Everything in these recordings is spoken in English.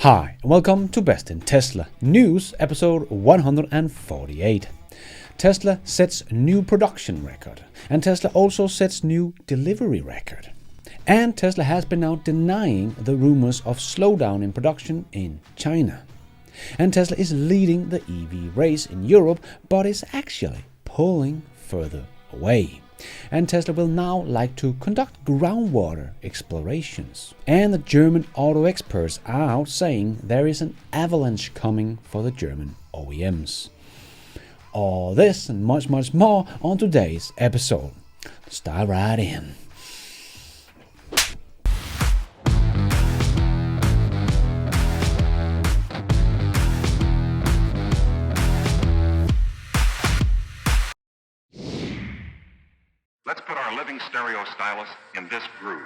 Hi, and welcome to Best in Tesla News, episode 148. Tesla sets new production record, and Tesla also sets new delivery record. And Tesla has been out denying the rumors of slowdown in production in China. And Tesla is leading the EV race in Europe, but is actually pulling further away. And Tesla will now like to conduct groundwater explorations. And the German auto experts are out saying there is an avalanche coming for the German OEMs. All this and much more on today's episode. Let's dive right in. Let's put our living stereo stylus in this groove.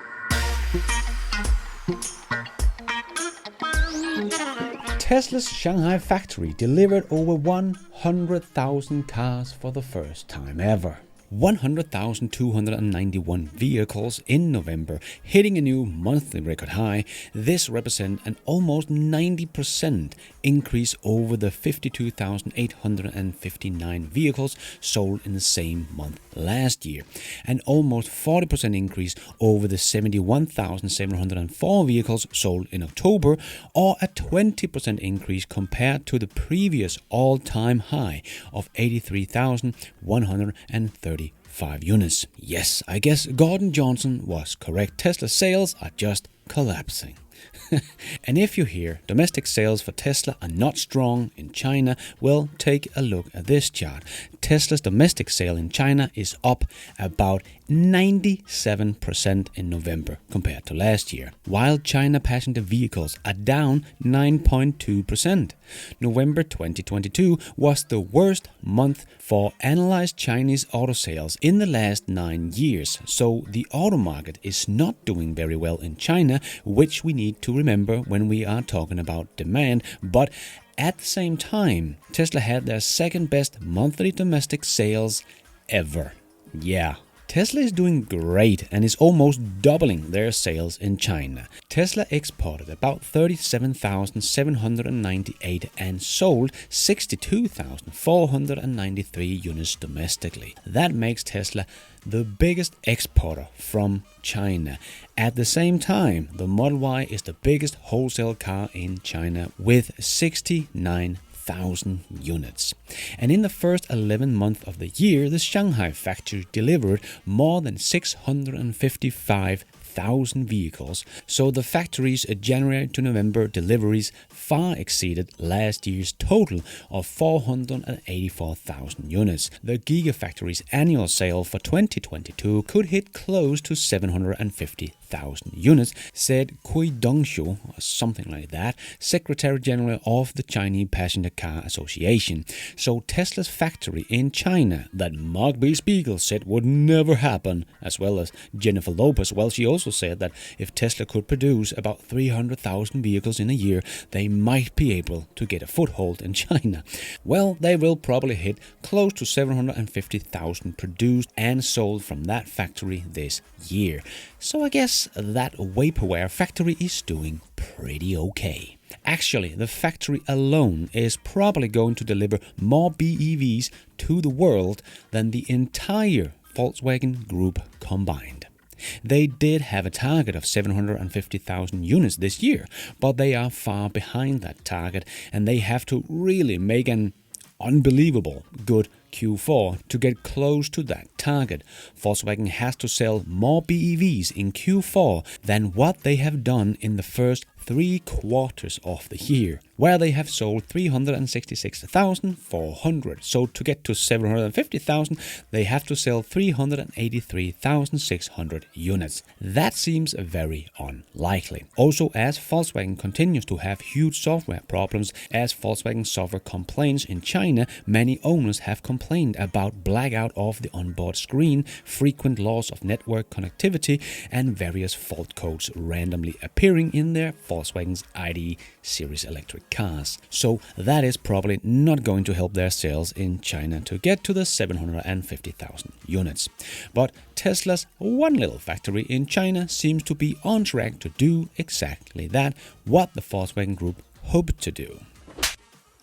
Tesla's Shanghai factory delivered over 100,000 cars for the first time ever. 100,291 vehicles in November, hitting a new monthly record high. This represents an almost 90% increase over the 52,859 vehicles sold in the same month last year, and almost 40% increase over the 71,704 vehicles sold in October, or a 20% increase compared to the previous all-time high of 83,135 units. Yes, I guess Gordon Johnson was correct. Tesla sales are just collapsing. And if you hear domestic sales for Tesla are not strong in China, well, take a look at this chart. Tesla's domestic sale in China is up about 97% in November compared to last year, while China passenger vehicles are down 9.2%. November 2022 was the worst month for analyzed Chinese auto sales in the last 9 years, so the auto market is not doing very well in China, which we need to remember when we are talking about demand. But at the same time, Tesla had their second best monthly domestic sales ever. Yeah. Tesla is doing great and is almost doubling their sales in China. Tesla exported about 37,798 and sold 62,493 units domestically. That makes Tesla the biggest exporter from China. At the same time, the Model Y is the biggest wholesale car in China with 69,000 units. And in the first 11 months of the year, the Shanghai factory delivered more than 655,000 vehicles, so the factory's January to November deliveries far exceeded last year's total of 484,000 units. The Gigafactory's annual sale for 2022 could hit close to 750,000 units, said Cui Dongshu, or something like that, Secretary General of the Chinese Passenger Car Association. So Tesla's factory in China that Mark B. Spiegel said would never happen, as well as Jennifer Lopez, well, she also said that if Tesla could produce about 300,000 vehicles in a year, they might be able to get a foothold in China. Well, they will probably hit close to 750,000 produced and sold from that factory this year. So I guess that vaporware factory is doing pretty okay. Actually, the factory alone is probably going to deliver more BEVs to the world than the entire Volkswagen Group combined. They did have a target of 750,000 units this year, but they are far behind that target, and they have to really make an unbelievable good Q4 to get close to that target. Volkswagen has to sell more BEVs in Q4 than what they have done in the first 3 quarters of the year, where they have sold 366,400. So to get to 750,000, they have to sell 383,600 units. That seems very unlikely. Also, as Volkswagen continues to have huge software problems, as Volkswagen software complaints in China, many owners have complained about blackout of the onboard screen, frequent loss of network connectivity, and various fault codes randomly appearing in their Volkswagen's ID series electric cars. So that is probably not going to help their sales in China to get to the 750,000 units. But Tesla's one little factory in China seems to be on track to do exactly that, what the Volkswagen Group hoped to do.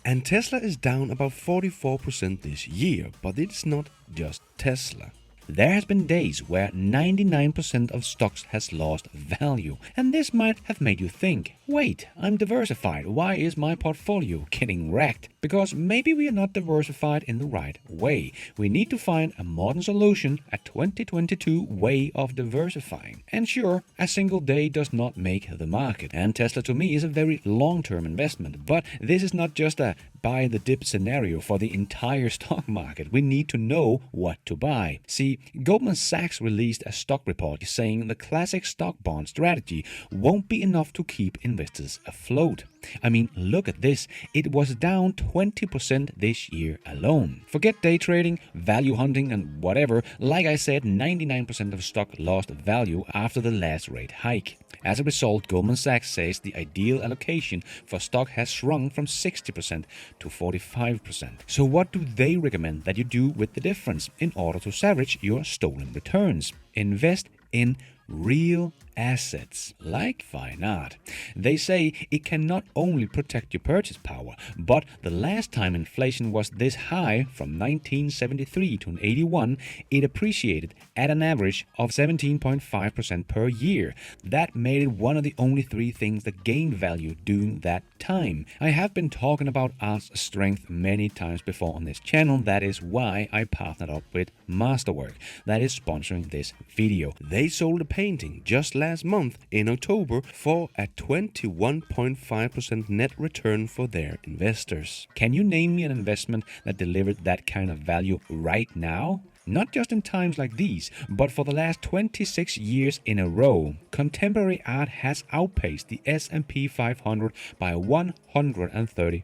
And Tesla is down about 44% this year, but it's not just Tesla. There has been days where 99% of stocks has lost value, and this might have made you think, wait, I'm diversified, why is my portfolio getting wrecked? Because maybe we are not diversified in the right way. We need to find a modern solution, a 2022 way of diversifying. And sure, a single day does not make the market, and Tesla to me is a very long-term investment, but this is not just a buy the dip scenario for the entire stock market. We need to know what to buy. See, Goldman Sachs released a stock report saying the classic stock bond strategy won't be enough to keep investors afloat. I mean, look at this. It was down 20% this year alone. Forget day trading, value hunting, and whatever. Like I said, 99% of stock lost value after the last rate hike. As a result, Goldman Sachs says the ideal allocation for stock has shrunk from 60% to 45%. So what do they recommend that you do with the difference in order to salvage your stolen returns? Invest in real assets like fine art. They say it can not only protect your purchase power, but the last time inflation was this high, from 1973 to 81, it appreciated at an average of 17.5% per year. That made it one of the only three things that gained value during that time. I have been talking about art's strength many times before on this channel. That is why I partnered up with Masterworks, that is sponsoring this video. They sold a painting just last month in October for a 21.5% net return for their investors. Can you name me an investment that delivered that kind of value right now? Not just in times like these, but for the last 26 years in a row, contemporary art has outpaced the S&P 500 by 131%.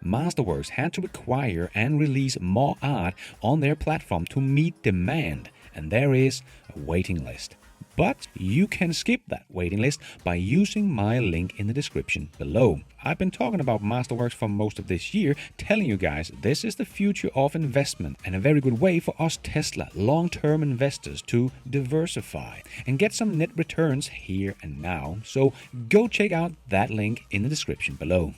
Masterworks had to acquire and release more art on their platform to meet demand, and there is a waiting list. But you can skip that waiting list by using my link in the description below. I've been talking about Masterworks for most of this year, telling you guys this is the future of investment and a very good way for us Tesla long-term investors to diversify and get some net returns here and now. So go check out that link in the description below.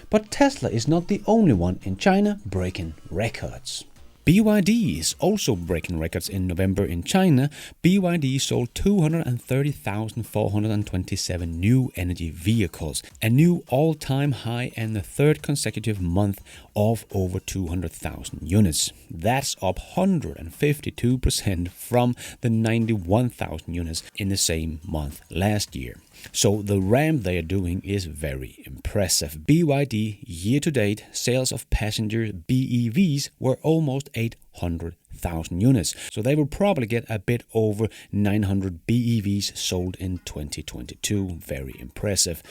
But Tesla is not the only one in China breaking records. BYD is also breaking records in November in China. BYD sold 230,427 new energy vehicles, a new all-time high and the third consecutive month of over 200,000 units. That's up 152% from the 91,000 units in the same month last year. So the ramp they are doing is very impressive. BYD year-to-date sales of passenger BEVs were almost 800,000 units. So they will probably get a bit over 900 BEVs sold in 2022. Very impressive.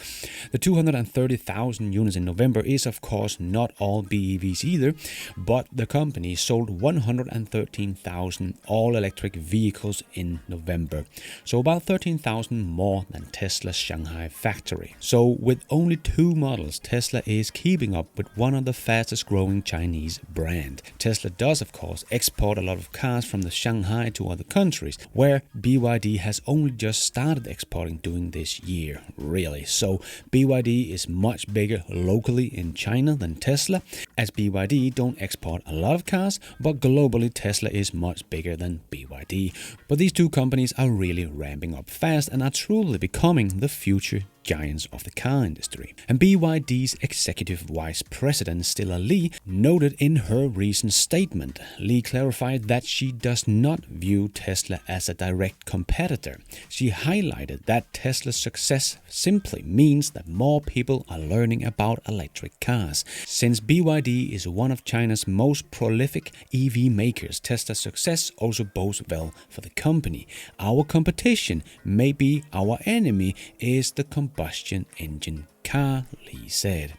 The 230,000 units in November is of course not all BEVs either, but the company sold 113,000 all-electric vehicles in November. So about 13,000 more than Tesla's Shanghai factory. So with only 2 models, Tesla is keeping up with one of the fastest growing Chinese brand. Tesla does of course export a lot of cars from the Shanghai to other countries, where BYD has only just started exporting during this year, really. So BYD is much bigger locally in China than Tesla, as BYD don't export a lot of cars, but globally Tesla is much bigger than BYD. But these two companies are really ramping up fast and are truly becoming the future giants of the car industry. And BYD's executive vice president Stella Li noted in her recent statement. Li clarified that she does not view Tesla as a direct competitor. She highlighted that Tesla's success simply means that more people are learning about electric cars. Since BYD is one of China's most prolific EV makers, Tesla's success also bodes well for the company. Our competition, maybe our enemy, is the combustion engine car, Li said.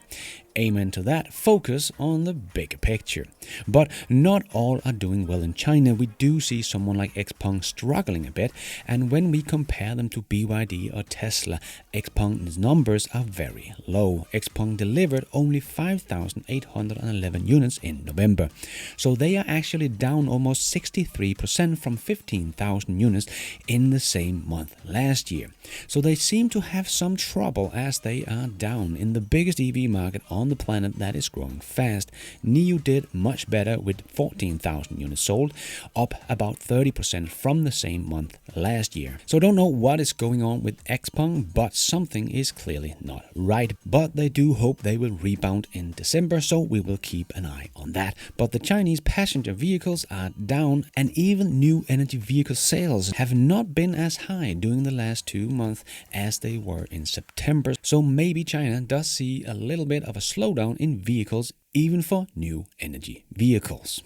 Amen to that. Focus on the bigger picture. But not all are doing well in China. We do see someone like Xpeng struggling a bit, and when we compare them to BYD or Tesla, Xpeng's numbers are very low. Xpeng delivered only 5,811 units in November. So they are actually down almost 63% from 15,000 units in the same month last year. So they seem to have some trouble as they are down in the biggest EV market on the planet that is growing fast. NIO did much better with 14,000 units sold, up about 30% from the same month last year. So I don't know what is going on with Xpeng, but something is clearly not right. But they do hope they will rebound in December, so we will keep an eye on that. But the Chinese passenger vehicles are down, and even new energy vehicle sales have not been as high during the last 2 months as they were in September. So maybe China does see a little bit of a slowdown in vehicles, even for new energy vehicles.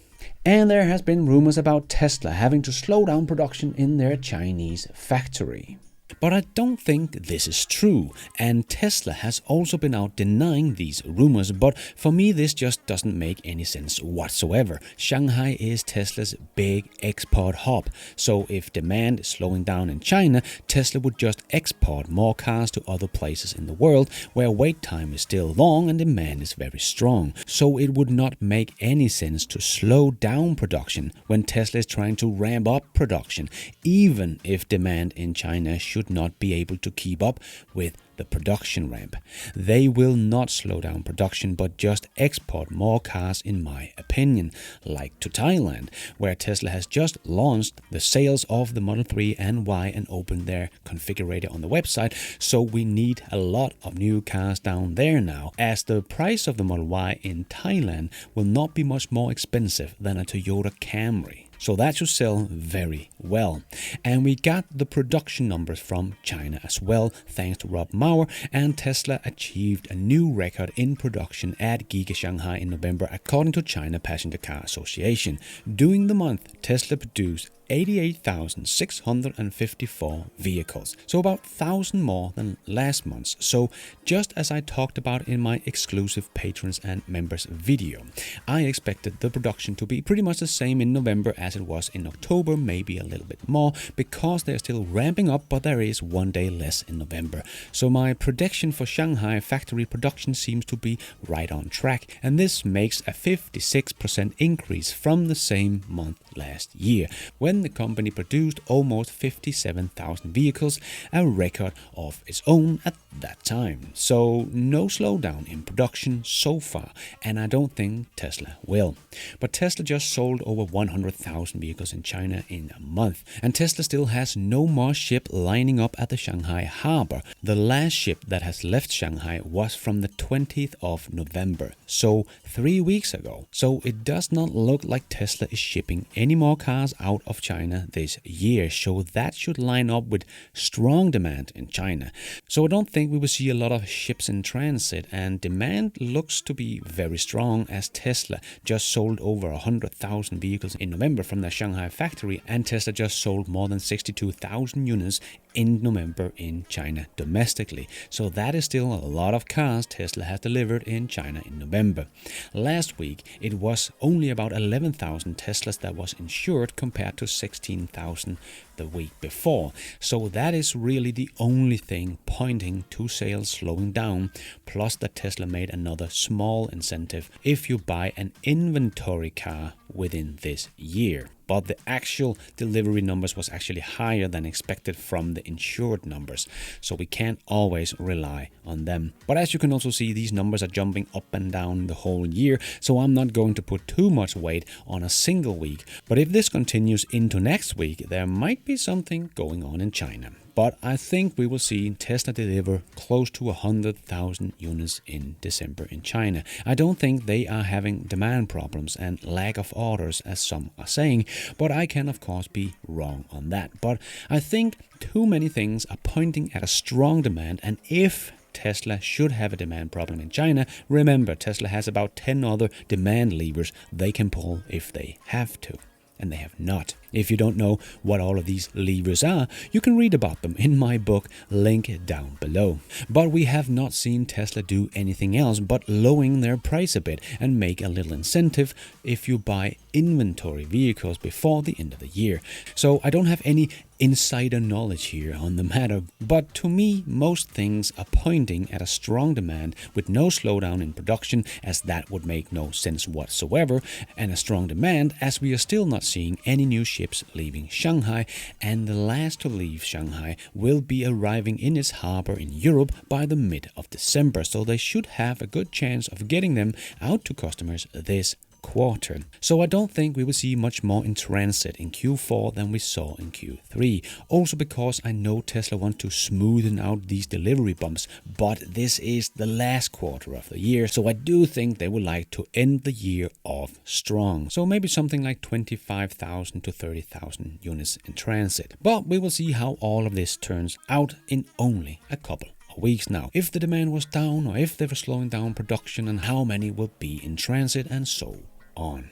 And there has been rumors about Tesla having to slow down production in their Chinese factory. But I don't think this is true, and Tesla has also been out denying these rumors, but for me this just doesn't make any sense whatsoever. Shanghai is Tesla's big export hub, so if demand is slowing down in China, Tesla would just export more cars to other places in the world where wait time is still long and demand is very strong. So it would not make any sense to slow down production when Tesla is trying to ramp up production, even if demand in China should not be able to keep up with the production ramp. They will not slow down production but just export more cars, in my opinion, like to Thailand, where Tesla has just launched the sales of the Model 3 and Y and opened their configurator on the website. So we need a lot of new cars down there now, as the price of the Model Y in Thailand will not be much more expensive than a Toyota Camry. So that should sell very well. And we got the production numbers from China as well, thanks to Rob Mauer, and Tesla achieved a new record in production at Giga Shanghai in November, according to China Passenger Car Association. During the month, Tesla produced 88,654 vehicles, so about 1,000 more than last month. So just as I talked about in my exclusive patrons and members video, I expected the production to be pretty much the same in November as it was in October, maybe a little bit more, because they're still ramping up, but there is 1 day less in November. So my prediction for Shanghai factory production seems to be right on track, and this makes a 56% increase from the same month last year, when the company produced almost 57,000 vehicles, a record of its own at that time. So no slowdown in production so far, and I don't think Tesla will. But Tesla just sold over 100,000 vehicles in China in a month, and Tesla still has no more ship lining up at the Shanghai harbor. The last ship that has left Shanghai was from the 20th of November, so 3 weeks ago. So it does not look like Tesla is shipping any more cars out of China this year, so that should line up with strong demand in China. So I don't think we will see a lot of ships in transit, and demand looks to be very strong, as Tesla just sold over 100,000 vehicles in November from their Shanghai factory, and Tesla just sold more than 62,000 units in November in China domestically. So that is still a lot of cars Tesla has delivered in China in November. Last week it was only about 11,000 Teslas that was insured compared to 16,000 the week before. So that is really the only thing pointing to sales slowing down, plus that Tesla made another small incentive if you buy an inventory car within this year. But the actual delivery numbers was actually higher than expected from the insured numbers, so we can't always rely on them. But as you can also see, these numbers are jumping up and down the whole year, so I'm not going to put too much weight on a single week. But if this continues into next week, there might be something going on in China. But I think we will see Tesla deliver close to 100,000 units in December in China. I don't think they are having demand problems and lack of orders, as some are saying, but I can of course be wrong on that. But I think too many things are pointing at a strong demand, and if Tesla should have a demand problem in China, remember Tesla has about 10 other demand levers they can pull if they have to. And they have not. If you don't know what all of these levers are, you can read about them in my book, link down below. But we have not seen Tesla do anything else but lowering their price a bit and make a little incentive if you buy inventory vehicles before the end of the year. So I don't have any insider knowledge here on the matter, but to me most things are pointing at a strong demand with no slowdown in production, as that would make no sense whatsoever, and a strong demand as we are still not seeing any new ships leaving Shanghai, and the last to leave Shanghai will be arriving in its harbor in Europe by the mid of December, so they should have a good chance of getting them out to customers this quarter. So I don't think we will see much more in transit in Q4 than we saw in Q3. Also because I know Tesla want to smoothen out these delivery bumps, but this is the last quarter of the year, so I do think they would like to end the year off strong. So maybe something like 25,000 to 30,000 units in transit. But we will see how all of this turns out in only a couple weeks now, if the demand was down or if they were slowing down production, and how many will be in transit and so on.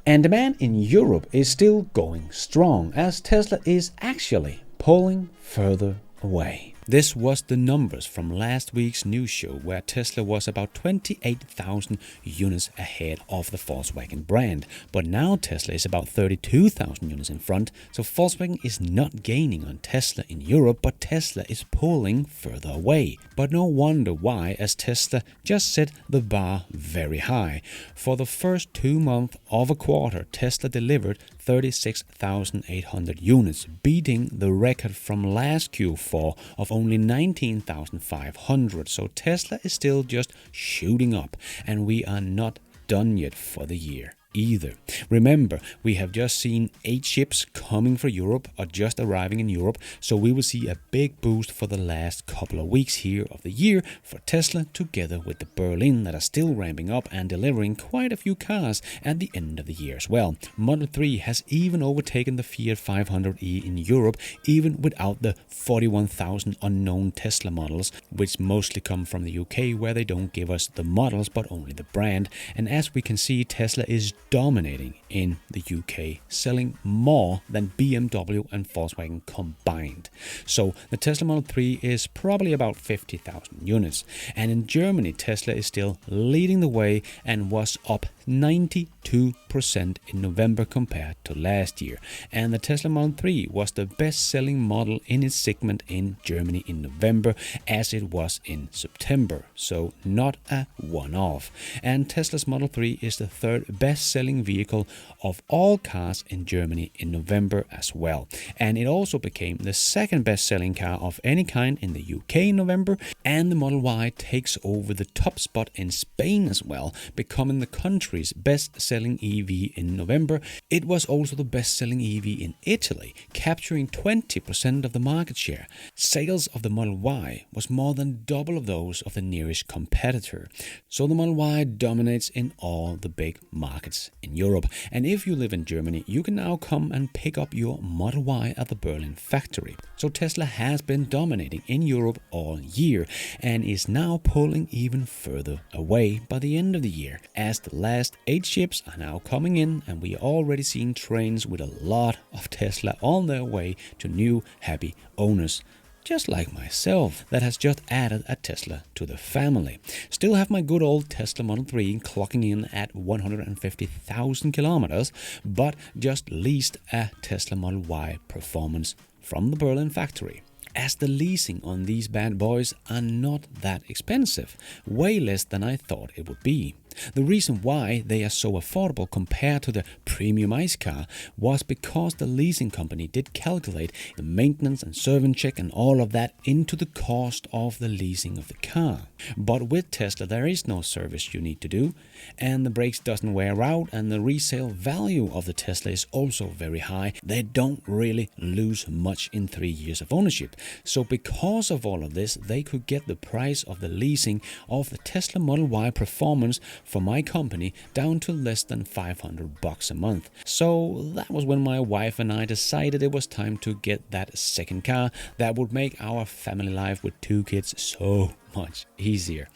And demand in Europe is still going strong, as Tesla is actually pulling further away. This was the numbers from last week's news show, where Tesla was about 28,000 units ahead of the Volkswagen brand. But now Tesla is about 32,000 units in front, so Volkswagen is not gaining on Tesla in Europe, but Tesla is pulling further away. But no wonder why, as Tesla just set the bar very high. For the first 2 months of a quarter, Tesla delivered 36,800 units, beating the record from last Q4 of only 19,500. So Tesla is still just shooting up, and we are not done yet for the year either. Remember, we have just seen 8 ships coming for Europe, or just arriving in Europe, so we will see a big boost for the last couple of weeks here of the year for Tesla, together with the Berlin that are still ramping up and delivering quite a few cars at the end of the year as well. Model 3 has even overtaken the Fiat 500e in Europe, even without the 41,000 unknown Tesla models, which mostly come from the UK, where they don't give us the models but only the brand. And as we can see, Tesla is dominating in the UK, selling more than BMW and Volkswagen combined. So the Tesla Model 3 is probably about 50,000 units. And in Germany, Tesla is still leading the way and was up 92% in November compared to last year. And the Tesla Model 3 was the best-selling model in its segment in Germany in November, as it was in September. So not a one-off. And Tesla's Model 3 is the third best-selling vehicle of all cars in Germany in November as well. And it also became the second best-selling car of any kind in the UK in November. And the Model Y takes over the top spot in Spain as well, becoming the country's best-selling EV in November. It was also the best-selling EV in Italy, capturing 20% of the market share. Sales of the Model Y was more than double of those of the nearest competitor. So the Model Y dominates in all the big markets in Europe. And if you live in Germany, you can now come and pick up your Model Y at the Berlin factory. So Tesla has been dominating in Europe all year, and is now pulling even further away by the end of the year, as the last 8 ships are now coming in, and we are already seeing trains with a lot of Tesla on their way to new happy owners, just like myself, that has just added a Tesla to the family. Still have my good old Tesla Model 3 clocking in at 150,000 kilometers, but just leased a Tesla Model Y Performance from the Berlin factory. As the leasing on these bad boys are not that expensive, way less than I thought it would be. The reason why they are so affordable compared to the premium ICE car was because the leasing company did calculate the maintenance and service check and all of that into the cost of the leasing of the car. But with Tesla, there is no service you need to do, and the brakes doesn't wear out, and the resale value of the Tesla is also very high. They don't really lose much in 3 years of ownership. So because of all of this, they could get the price of the leasing of the Tesla Model Y Performance for my company down to less than $500 a month. So that was when my wife and I decided it was time to get that second car that would make our family life with 2 kids so much easier.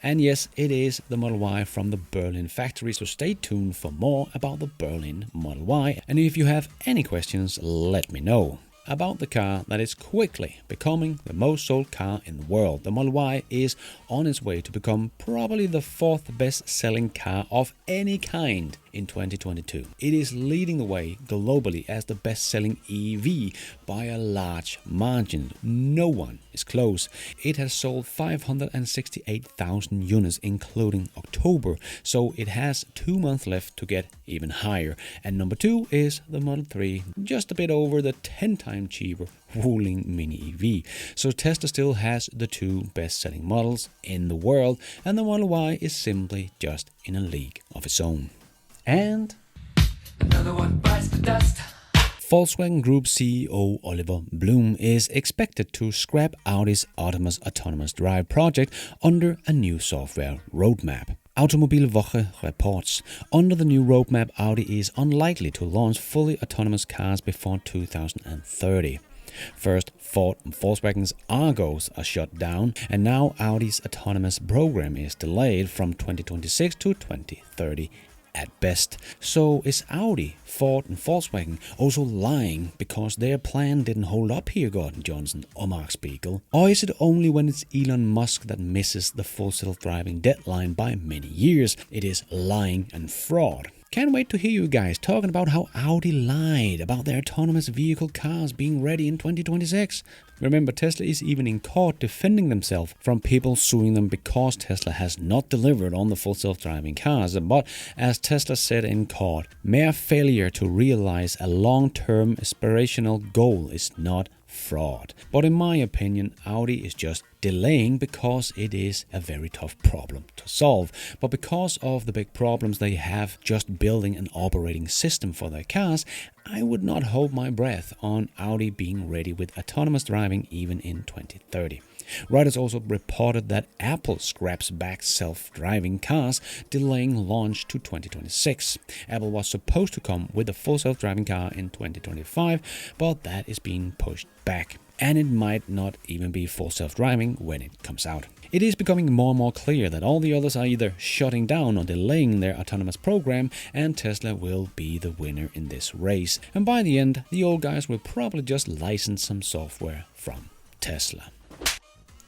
And yes, it is the Model Y from the Berlin factory, so stay tuned for more about the Berlin Model Y. And if you have any questions, let me know. About the car that is quickly becoming the most sold car in the world. The Model Y is on its way to become probably the 4th best-selling car of any kind in 2022. It is leading the way globally as the best-selling EV by a large margin. No one is close. It has sold 568,000 units including October, so it has 2 months left to get even higher. And number 2 is the Model 3, just a bit over the 10 times cheaper ruling mini EV. So Tesla still has the 2 best-selling models in the world, and the Model Y is simply just in a league of its own. And another one bites the dust. Volkswagen Group CEO Oliver Blume is expected to scrap Audi's Optimus autonomous drive project under a new software roadmap. Automobilwoche reports, under the new roadmap, Audi is unlikely to launch fully autonomous cars before 2030. First, Ford and Volkswagen's Argos are shut down, and now Audi's autonomous program is delayed from 2026 to 2030 at best. So is Audi, Ford and Volkswagen also lying because their plan didn't hold up here, Gordon Johnson or Mark Spiegel? Or is it only when it's Elon Musk that misses the full self-driving deadline by many years? It is lying and fraud. Can't wait to hear you guys talking about how Audi lied about their autonomous vehicle cars being ready in 2026. Remember, Tesla is even in court defending themselves from people suing them because Tesla has not delivered on the full self-driving cars. But as Tesla said in court, mere failure to realize a long-term aspirational goal is not fraud. But in my opinion, Audi is just delaying because it is a very tough problem to solve. But because of the big problems they have just building an operating system for their cars, I would not hold my breath on Audi being ready with autonomous driving even in 2030. Reuters also reported that Apple scraps back self-driving cars, delaying launch to 2026. Apple was supposed to come with a full self-driving car in 2025, but that is being pushed back. And it might not even be full self-driving when it comes out. It is becoming more and more clear that all the others are either shutting down or delaying their autonomous program, and Tesla will be the winner in this race. And by the end, the old guys will probably just license some software from Tesla.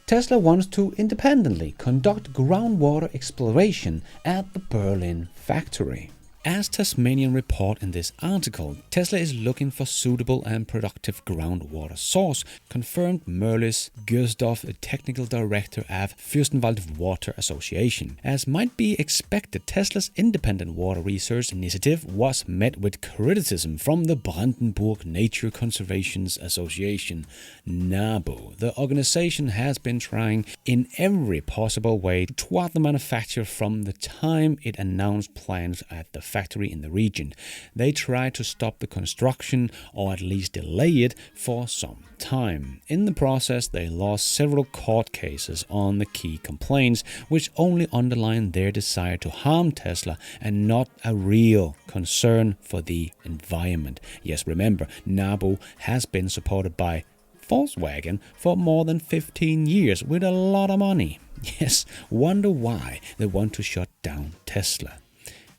Tesla wants to independently conduct groundwater exploration at the Berlin factory. As Tasmanian report in this article, Tesla is looking for suitable and productive groundwater source, confirmed Merlis Gersdorf, a technical director at Fürstenwald Water Association. As might be expected, Tesla's independent water research initiative was met with criticism from the Brandenburg Nature Conservation Association, NABU. The organization has been trying in every possible way to thwart the manufacturer from the time it announced plans at the factory in the region. They tried to stop the construction or at least delay it for some time. In the process, they lost several court cases on the key complaints, which only underlined their desire to harm Tesla and not a real concern for the environment. Yes, remember, NABU has been supported by Volkswagen for more than 15 years with a lot of money. Yes, wonder why they want to shut down Tesla.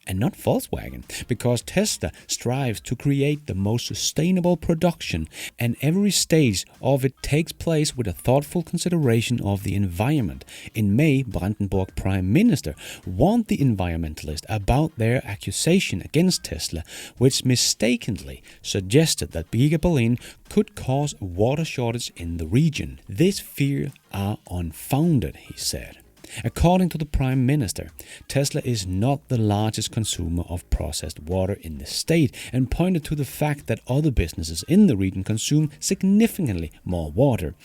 And not Volkswagen, because Tesla strives to create the most sustainable production, and every stage of it takes place with a thoughtful consideration of the environment. In May, Brandenburg Prime Minister warned the environmentalists about their accusation against Tesla, which mistakenly suggested that Giga Berlin could cause water shortage in the region. This fear are unfounded, he said. According to the Prime Minister, Tesla is not the largest consumer of processed water in the state, and pointed to the fact that other businesses in the region consume significantly more water.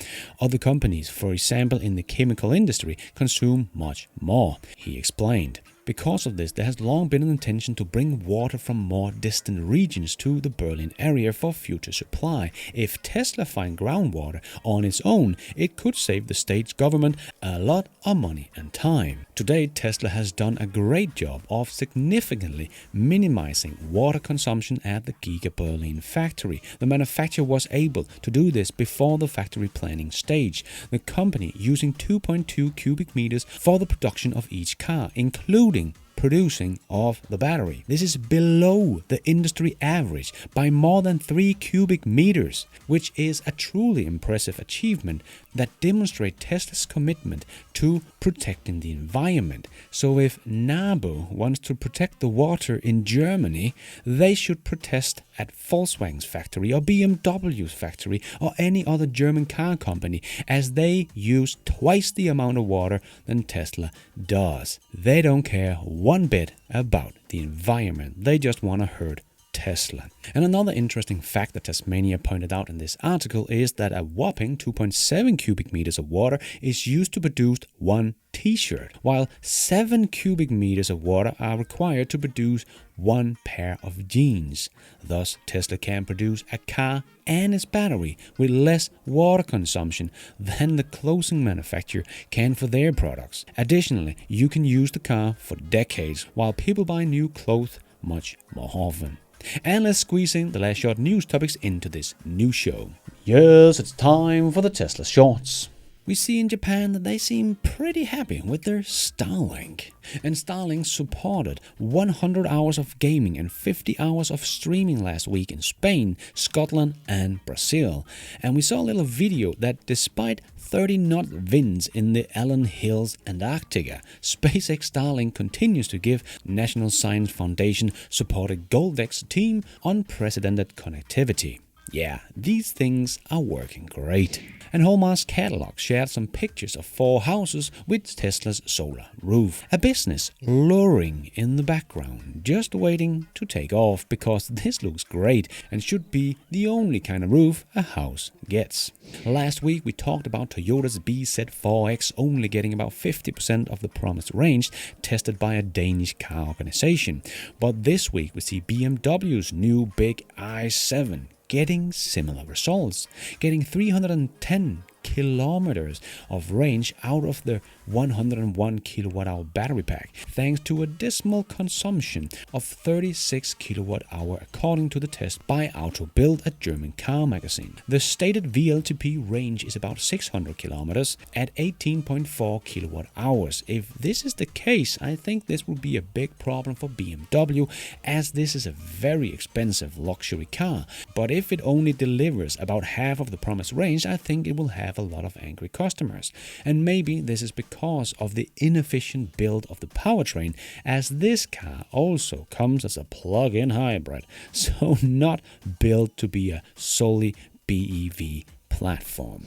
Other companies, for example in the chemical industry, consume much more, he explained. Because of this, there has long been an intention to bring water from more distant regions to the Berlin area for future supply. If Tesla find groundwater on its own, it could save the state's government a lot of money and time. Today, Tesla has done a great job of significantly minimizing water consumption at the Giga Berlin factory. The manufacturer was able to do this before the factory planning stage. The company using 2.2 cubic meters for the production of each car, including producing of the battery. This is below the industry average by more than 3 cubic meters, which is a truly impressive achievement that demonstrates Tesla's commitment to protecting the environment. So if NABU wants to protect the water in Germany, they should protest at Volkswagen's factory or BMW's factory or any other German car company, as they use twice the amount of water than Tesla does. They don't care one bit about the environment. They just want to hurt Tesla. And another interesting fact that Tasmania pointed out in this article is that a whopping 2.7 cubic meters of water is used to produce one t-shirt, while 7 cubic meters of water are required to produce one pair of jeans. Thus, Tesla can produce a car and its battery with less water consumption than the clothing manufacturer can for their products. Additionally, you can use the car for decades, while people buy new clothes much more often. And let's squeeze in the last short news topics into this new show. Yes, it's time for the Tesla shorts. We see in Japan that they seem pretty happy with their Starlink. And Starlink supported 100 hours of gaming and 50 hours of streaming last week in Spain, Scotland and Brazil. And we saw a little video that despite 30-knot winds in the Allen Hills, Antarctica, SpaceX Starlink continues to give National Science Foundation supported Goldex team unprecedented connectivity. Yeah, these things are working great. And Hallmark's catalog shared some pictures of 4 houses with Tesla's solar roof. A business luring in the background, just waiting to take off, because this looks great and should be the only kind of roof a house gets. Last week we talked about Toyota's BZ4X only getting about 50% of the promised range tested by a Danish car organization. But this week we see BMW's new big i7 getting similar results, getting 310 kilometers of range out of the 101 kilowatt-hour battery pack, thanks to a dismal consumption of 36 kilowatt-hour according to the test by Autobild, a German car magazine. The stated VLTP range is about 600 kilometers at 18.4 kilowatt-hours. If this is the case, I think this will be a big problem for BMW, as this is a very expensive luxury car. But if it only delivers about half of the promised range, I think it will have a lot of angry customers. And maybe this is because of the inefficient build of the powertrain, as this car also comes as a plug-in hybrid, so not built to be a solely BEV platform.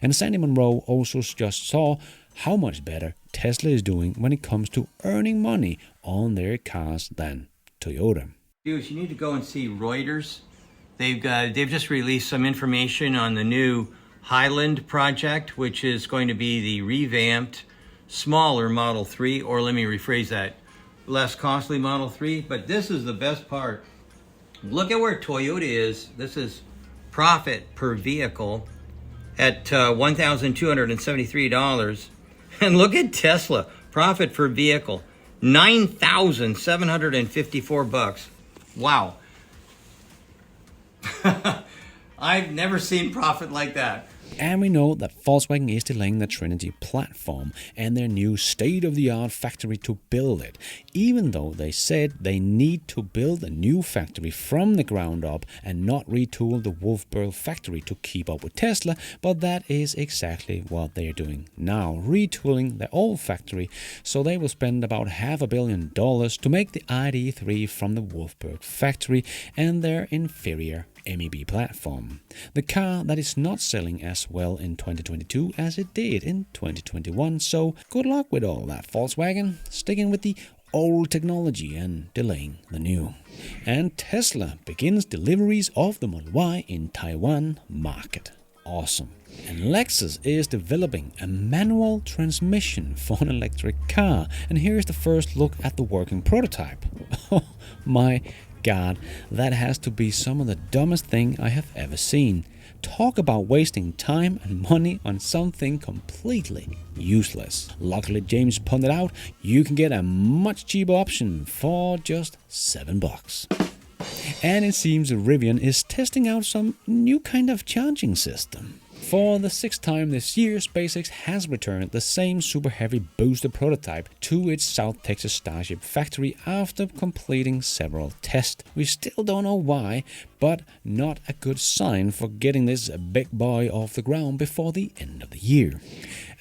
And Sandy Monroe also just saw how much better Tesla is doing when it comes to earning money on their cars than Toyota. You need to go and see Reuters. They've just released some information on the new Highland project, which is going to be the revamped, smaller Model 3, or let me rephrase that, less costly Model 3. But this is the best part. Look at where Toyota is. This is profit per vehicle at $1,273. And look at Tesla, profit per vehicle, $9,754. Wow. I've never seen profit like that. And we know that Volkswagen is delaying the Trinity platform and their new state-of-the-art factory to build it, even though they said they need to build a new factory from the ground up and not retool the Wolfsburg factory to keep up with Tesla. But that is exactly what they are doing now, retooling their old factory, so they will spend about $500 million to make the ID.3 from the Wolfsburg factory and their inferior MEB platform. The car that is not selling as well in 2022 as it did in 2021, so good luck with all that, Volkswagen, sticking with the old technology and delaying the new. And Tesla begins deliveries of the Model Y in Taiwan market. Awesome. And Lexus is developing a manual transmission for an electric car. And here's the first look at the working prototype. Oh my God, that has to be some of the dumbest thing I have ever seen. Talk about wasting time and money on something completely useless. Luckily, James pointed out you can get a much cheaper option for just $7. And it seems Rivian is testing out some new kind of charging system. For the 6th time this year, SpaceX has returned the same Super Heavy booster prototype to its South Texas Starship factory after completing several tests. We still don't know why, but not a good sign for getting this big boy off the ground before the end of the year.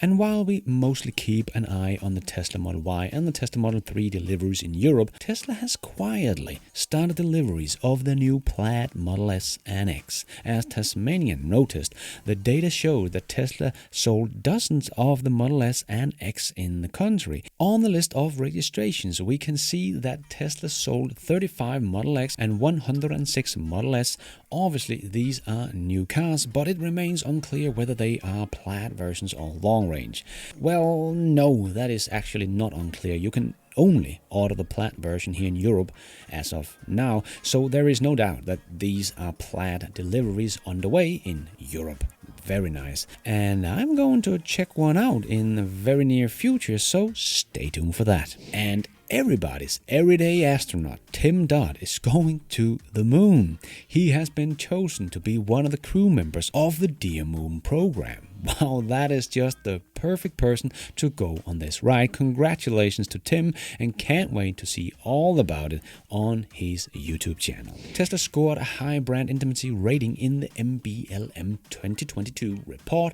And while we mostly keep an eye on the Tesla Model Y and the Tesla Model 3 deliveries in Europe, Tesla has quietly started deliveries of the new Plaid Model S and X. As Tasmanian noticed, the data showed that Tesla sold dozens of the Model S and X in the country. On the list of registrations, we can see that Tesla sold 35 Model X and 106 Model S. Obviously, these are new cars, but it remains unclear whether they are Plaid versions or long range. Well, no, that is actually not unclear. You can only order the Plaid version here in Europe as of now, so there is no doubt that these are Plaid deliveries underway in Europe. Very nice. And I'm going to check one out in the very near future, so stay tuned for that. And everybody's everyday astronaut, Tim Dodd, is going to the moon. He has been chosen to be one of the crew members of the Dear Moon program. Wow, that is just the perfect person to go on this ride. Congratulations to Tim, and can't wait to see all about it on his YouTube channel. Tesla scored a high brand intimacy rating in the MBLM 2022 report.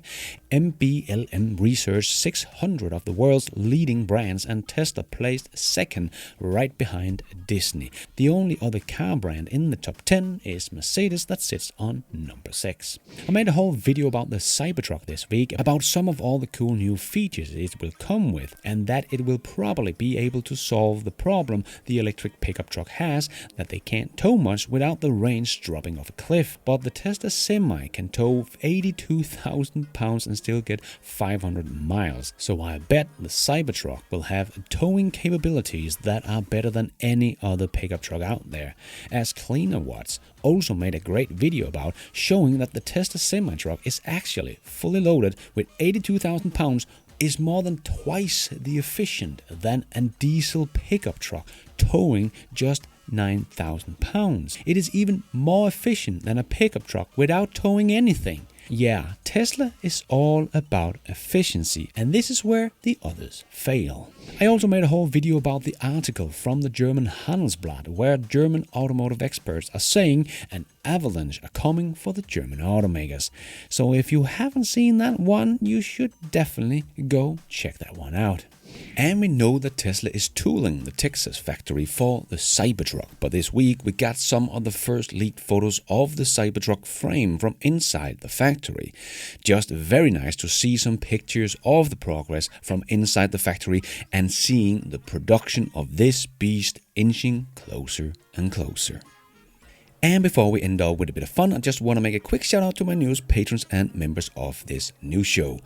MBLM researched 600 of the world's leading brands, and Tesla placed second, right behind Disney. The only other car brand in the top 10 is Mercedes, that sits on number 6. I made a whole video about the Cybertruck this week, about some of all the cool new features it will come with, and that it will probably be able to solve the problem the electric pickup truck has, that they can't tow much without the range dropping off a cliff. But the Tesla Semi can tow 82,000 pounds and still get 500 miles. So I bet the Cybertruck will have towing capabilities that are better than any other pickup truck out there. As Cleaner Watts also made a great video about, showing that the Tesla Semi-Truck is actually fully loaded with 82,000 pounds, is more than twice the efficient than a diesel pickup truck towing just 9,000 pounds. It is even more efficient than a pickup truck without towing anything. Yeah, Tesla is all about efficiency, and this is where the others fail. I also made a whole video about the article from the German Handelsblatt, where German automotive experts are saying an avalanche are coming for the German automakers. So if you haven't seen that one, you should definitely go check that one out. And we know that Tesla is tooling the Texas factory for the Cybertruck, but this week we got some of the first leaked photos of the Cybertruck frame from inside the factory. Just very nice to see some pictures of the progress from inside the factory and seeing the production of this beast inching closer and closer. And before we end up with a bit of fun, I just want to make a quick shout out to my newest patrons and members of this new show.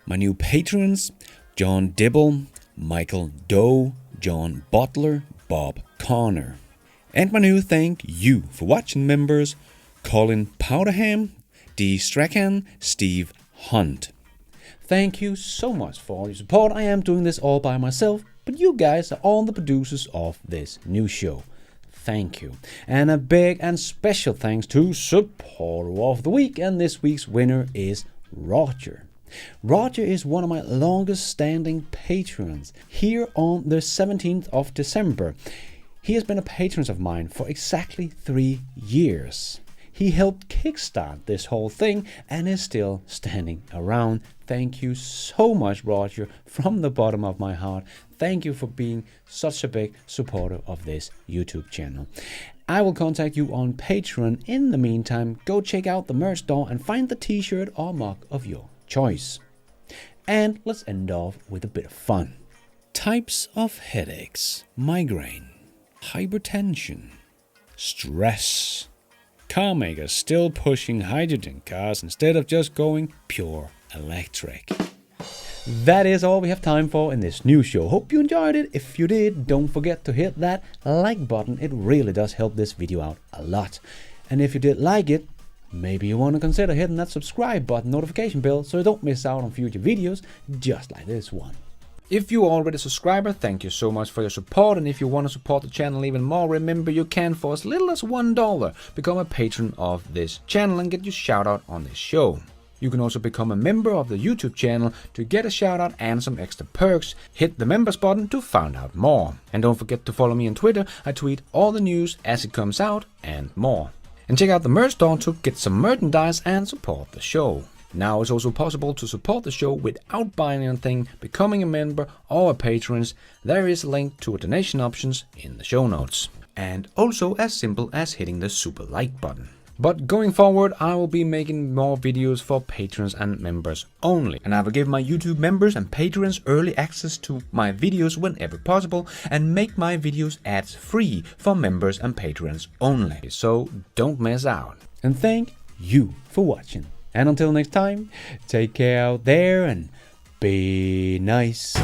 My new patrons: John Dibble, Michael Doe, John Butler, Bob Connor. And my new thank you for watching members: Colin Powderham, Dee Strachan, Steve Hunt. Thank you so much for all your support. I am doing this all by myself, but you guys are all the producers of this new show. Thank you. And a big and special thanks to Supporter of the Week, and this week's winner is Roger. Roger is one of my longest standing patrons here on the 17th of December. He has been a patron of mine for exactly 3 years. He helped kickstart this whole thing and is still standing around. Thank you so much, Roger, from the bottom of my heart. Thank you for being such a big supporter of this YouTube channel. I will contact you on Patreon. In the meantime, go check out the merch store and find the t-shirt or mug of your choice. And let's end off with a bit of fun. Types of headaches: migraine, hypertension, stress, car makers still pushing hydrogen cars instead of just going pure electric. That is all we have time for in this new show. Hope you enjoyed it. If you did, don't forget to hit that like button. It really does help this video out a lot. And if you did like it, maybe you want to consider hitting that subscribe button, notification bell, so you don't miss out on future videos just like this one. If you're already a subscriber, thank you so much for your support, and if you want to support the channel even more, remember you can, for as little as $1, become a patron of this channel and get your shout out on this show. You can also become a member of the YouTube channel to get a shout out and some extra perks. Hit the members button to find out more. And don't forget to follow me on Twitter. I tweet all the news as it comes out and more. And check out the merch store to get some merchandise and support the show. Now it's also possible to support the show without buying anything, becoming a member or a patron. There is a link to a donation options in the show notes. And also as simple as hitting the super like button. But going forward, I will be making more videos for patrons and members only. And I will give my YouTube members and patrons early access to my videos whenever possible and make my videos ads free for members and patrons only. So don't miss out. And thank you for watching. And until next time, take care out there and be nice.